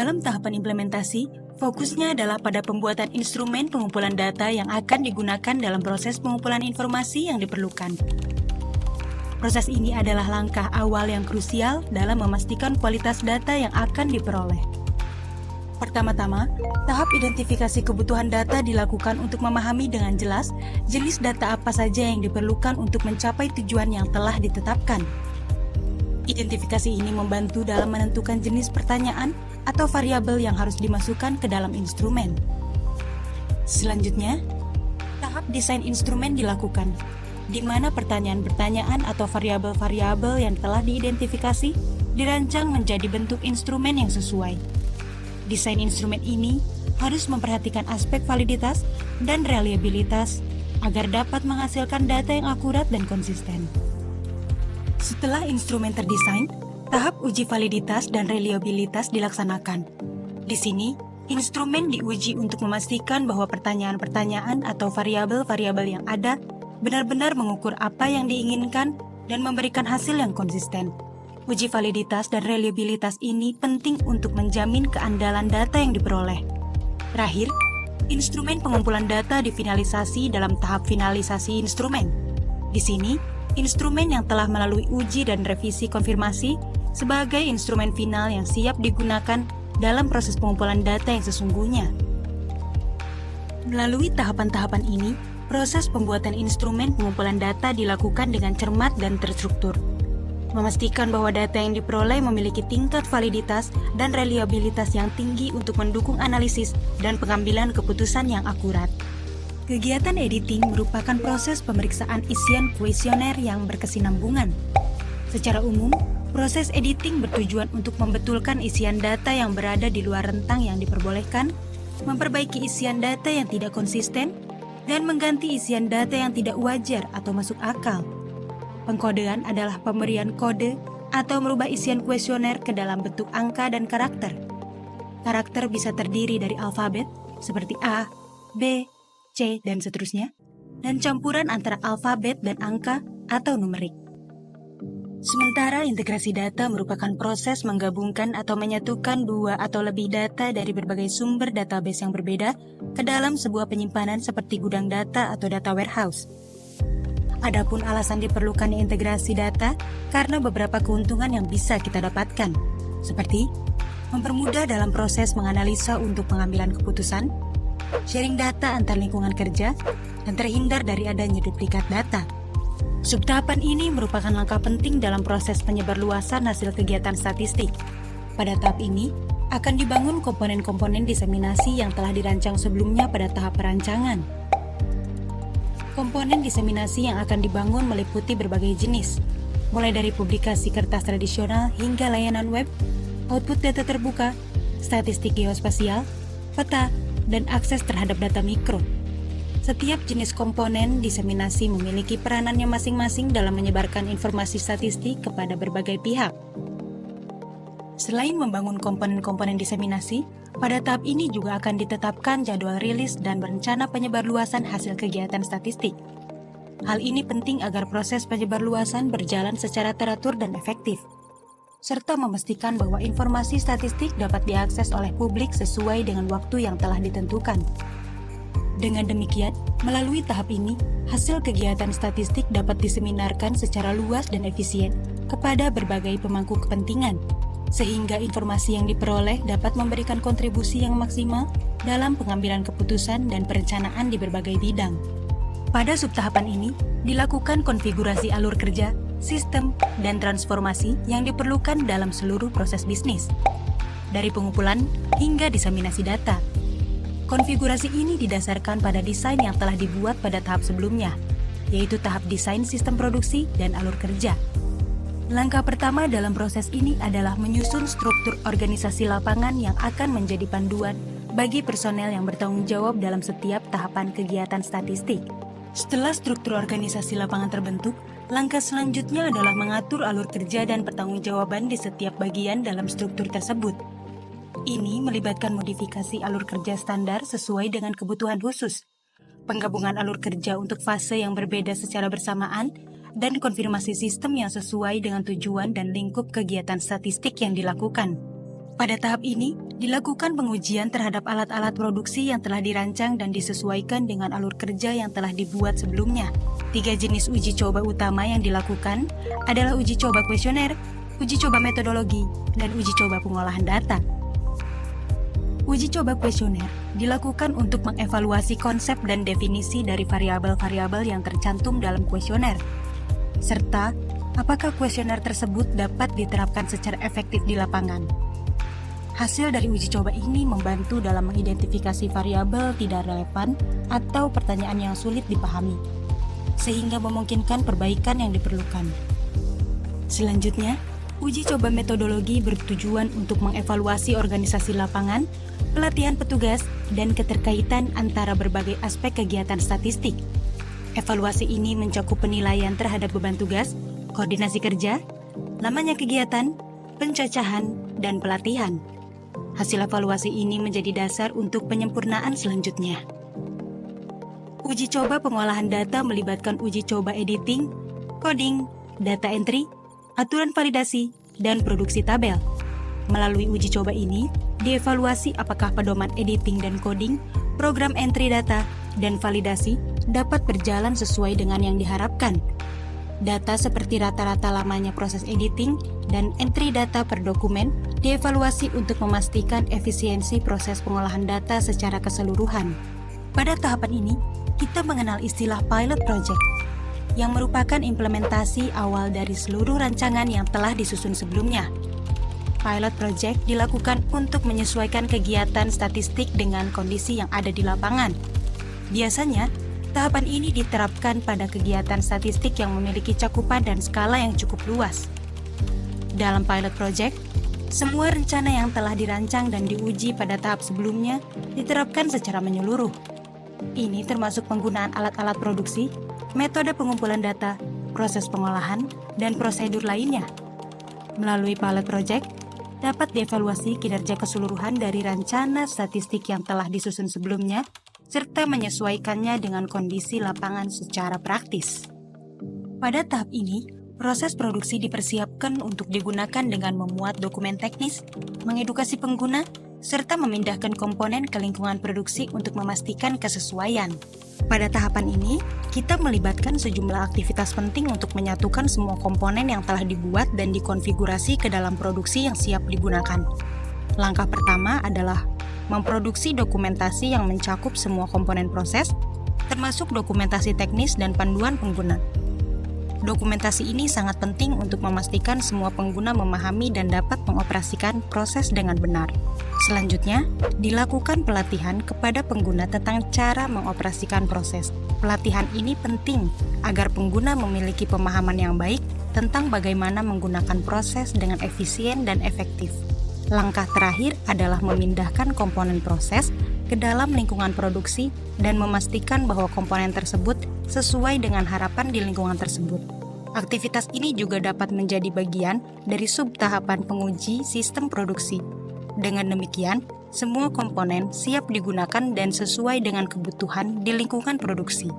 Dalam tahapan implementasi, fokusnya adalah pada pembuatan instrumen pengumpulan data yang akan digunakan dalam proses pengumpulan informasi yang diperlukan. Proses ini adalah langkah awal yang krusial dalam memastikan kualitas data yang akan diperoleh. Pertama-tama, tahap identifikasi kebutuhan data dilakukan untuk memahami dengan jelas jenis data apa saja yang diperlukan untuk mencapai tujuan yang telah ditetapkan. Identifikasi ini membantu dalam menentukan jenis pertanyaan atau variabel yang harus dimasukkan ke dalam instrumen. Selanjutnya, tahap desain instrumen dilakukan, di mana pertanyaan-pertanyaan atau variabel-variabel yang telah diidentifikasi dirancang menjadi bentuk instrumen yang sesuai. Desain instrumen ini harus memperhatikan aspek validitas dan reliabilitas agar dapat menghasilkan data yang akurat dan konsisten. Setelah instrumen terdesain, tahap uji validitas dan reliabilitas dilaksanakan. Di sini, instrumen diuji untuk memastikan bahwa pertanyaan-pertanyaan atau variabel-variabel yang ada benar-benar mengukur apa yang diinginkan dan memberikan hasil yang konsisten. Uji validitas dan reliabilitas ini penting untuk menjamin keandalan data yang diperoleh. Terakhir, instrumen pengumpulan data difinalisasi dalam tahap finalisasi instrumen. Di sini, instrumen yang telah melalui uji dan revisi konfirmasi sebagai instrumen final yang siap digunakan dalam proses pengumpulan data yang sesungguhnya. Melalui tahapan-tahapan ini, proses pembuatan instrumen pengumpulan data dilakukan dengan cermat dan terstruktur. Memastikan bahwa data yang diperoleh memiliki tingkat validitas dan reliabilitas yang tinggi untuk mendukung analisis dan pengambilan keputusan yang akurat. Kegiatan editing merupakan proses pemeriksaan isian kuesioner yang berkesinambungan. Secara umum, proses editing bertujuan untuk membetulkan isian data yang berada di luar rentang yang diperbolehkan, memperbaiki isian data yang tidak konsisten, dan mengganti isian data yang tidak wajar atau masuk akal. Pengkodean adalah pemberian kode atau merubah isian kuesioner ke dalam bentuk angka dan karakter. Karakter bisa terdiri dari alfabet seperti A, B, C, dan seterusnya, dan campuran antara alfabet dan angka atau numerik. Sementara integrasi data merupakan proses menggabungkan atau menyatukan dua atau lebih data dari berbagai sumber database yang berbeda ke dalam sebuah penyimpanan seperti gudang data atau data warehouse. Adapun alasan diperlukannya integrasi data karena beberapa keuntungan yang bisa kita dapatkan, seperti mempermudah dalam proses menganalisa untuk pengambilan keputusan, sharing data antar lingkungan kerja, dan terhindar dari adanya duplikat data. Subtahapan ini merupakan langkah penting dalam proses penyebarluasan hasil kegiatan statistik. Pada tahap ini, akan dibangun komponen-komponen diseminasi yang telah dirancang sebelumnya pada tahap perancangan. Komponen diseminasi yang akan dibangun meliputi berbagai jenis, mulai dari publikasi kertas tradisional hingga layanan web, output data terbuka, statistik geospasial, peta, dan akses terhadap data mikro. Setiap jenis komponen diseminasi memiliki peranannya masing-masing dalam menyebarkan informasi statistik kepada berbagai pihak. Selain membangun komponen-komponen diseminasi, pada tahap ini juga akan ditetapkan jadwal rilis dan rencana penyebarluasan hasil kegiatan statistik. Hal ini penting agar proses penyebarluasan berjalan secara teratur dan efektif, serta memastikan bahwa informasi statistik dapat diakses oleh publik sesuai dengan waktu yang telah ditentukan. Dengan demikian, melalui tahap ini, hasil kegiatan statistik dapat diseminarkan secara luas dan efisien kepada berbagai pemangku kepentingan, sehingga informasi yang diperoleh dapat memberikan kontribusi yang maksimal dalam pengambilan keputusan dan perencanaan di berbagai bidang. Pada subtahapan ini, dilakukan konfigurasi alur kerja, sistem, dan transformasi yang diperlukan dalam seluruh proses bisnis, dari pengumpulan hingga diseminasi data. Konfigurasi ini didasarkan pada desain yang telah dibuat pada tahap sebelumnya, yaitu tahap desain sistem produksi dan alur kerja. Langkah pertama dalam proses ini adalah menyusun struktur organisasi lapangan yang akan menjadi panduan bagi personel yang bertanggung jawab dalam setiap tahapan kegiatan statistik. Setelah struktur organisasi lapangan terbentuk, langkah selanjutnya adalah mengatur alur kerja dan pertanggungjawaban di setiap bagian dalam struktur tersebut. Ini melibatkan modifikasi alur kerja standar sesuai dengan kebutuhan khusus, penggabungan alur kerja untuk fase yang berbeda secara bersamaan, dan konfirmasi sistem yang sesuai dengan tujuan dan lingkup kegiatan statistik yang dilakukan. Pada tahap ini, dilakukan pengujian terhadap alat-alat produksi yang telah dirancang dan disesuaikan dengan alur kerja yang telah dibuat sebelumnya. 3 jenis uji coba utama yang dilakukan adalah uji coba kuesioner, uji coba metodologi, dan uji coba pengolahan data. Uji coba kuesioner dilakukan untuk mengevaluasi konsep dan definisi dari variabel-variabel yang tercantum dalam kuesioner, serta apakah kuesioner tersebut dapat diterapkan secara efektif di lapangan. Hasil dari uji coba ini membantu dalam mengidentifikasi variabel tidak relevan atau pertanyaan yang sulit dipahami, sehingga memungkinkan perbaikan yang diperlukan. Selanjutnya, uji coba metodologi bertujuan untuk mengevaluasi organisasi lapangan, pelatihan petugas, dan keterkaitan antara berbagai aspek kegiatan statistik. Evaluasi ini mencakup penilaian terhadap beban tugas, koordinasi kerja, lamanya kegiatan, pencacahan, dan pelatihan. Hasil evaluasi ini menjadi dasar untuk penyempurnaan selanjutnya. Uji coba pengolahan data melibatkan uji coba editing, coding, data entry, aturan validasi, dan produksi tabel. Melalui uji coba ini, dievaluasi apakah pedoman editing dan coding, program entry data, dan validasi dapat berjalan sesuai dengan yang diharapkan. Data seperti rata-rata lamanya proses editing dan entry data per dokumen dievaluasi untuk memastikan efisiensi proses pengolahan data secara keseluruhan. Pada tahapan ini, kita mengenal istilah pilot project, yang merupakan implementasi awal dari seluruh rancangan yang telah disusun sebelumnya. Pilot project dilakukan untuk menyesuaikan kegiatan statistik dengan kondisi yang ada di lapangan. Biasanya, tahapan ini diterapkan pada kegiatan statistik yang memiliki cakupan dan skala yang cukup luas. Dalam pilot project, semua rencana yang telah dirancang dan diuji pada tahap sebelumnya diterapkan secara menyeluruh. Ini termasuk penggunaan alat-alat produksi, metode pengumpulan data, proses pengolahan, dan prosedur lainnya. Melalui pilot project, dapat dievaluasi kinerja keseluruhan dari rencana statistik yang telah disusun sebelumnya, serta menyesuaikannya dengan kondisi lapangan secara praktis. Pada tahap ini, proses produksi dipersiapkan untuk digunakan dengan memuat dokumen teknis, mengedukasi pengguna, serta memindahkan komponen ke lingkungan produksi untuk memastikan kesesuaian. Pada tahapan ini, kita melibatkan sejumlah aktivitas penting untuk menyatukan semua komponen yang telah dibuat dan dikonfigurasi ke dalam produksi yang siap digunakan. Langkah pertama adalah memproduksi dokumentasi yang mencakup semua komponen proses, termasuk dokumentasi teknis dan panduan pengguna. Dokumentasi ini sangat penting untuk memastikan semua pengguna memahami dan dapat mengoperasikan proses dengan benar. Selanjutnya, dilakukan pelatihan kepada pengguna tentang cara mengoperasikan proses. Pelatihan ini penting agar pengguna memiliki pemahaman yang baik tentang bagaimana menggunakan proses dengan efisien dan efektif. Langkah terakhir adalah memindahkan komponen proses ke dalam lingkungan produksi dan memastikan bahwa komponen tersebut sesuai dengan harapan di lingkungan tersebut. Aktivitas ini juga dapat menjadi bagian dari subtahapan penguji sistem produksi. Dengan demikian, semua komponen siap digunakan dan sesuai dengan kebutuhan di lingkungan produksi.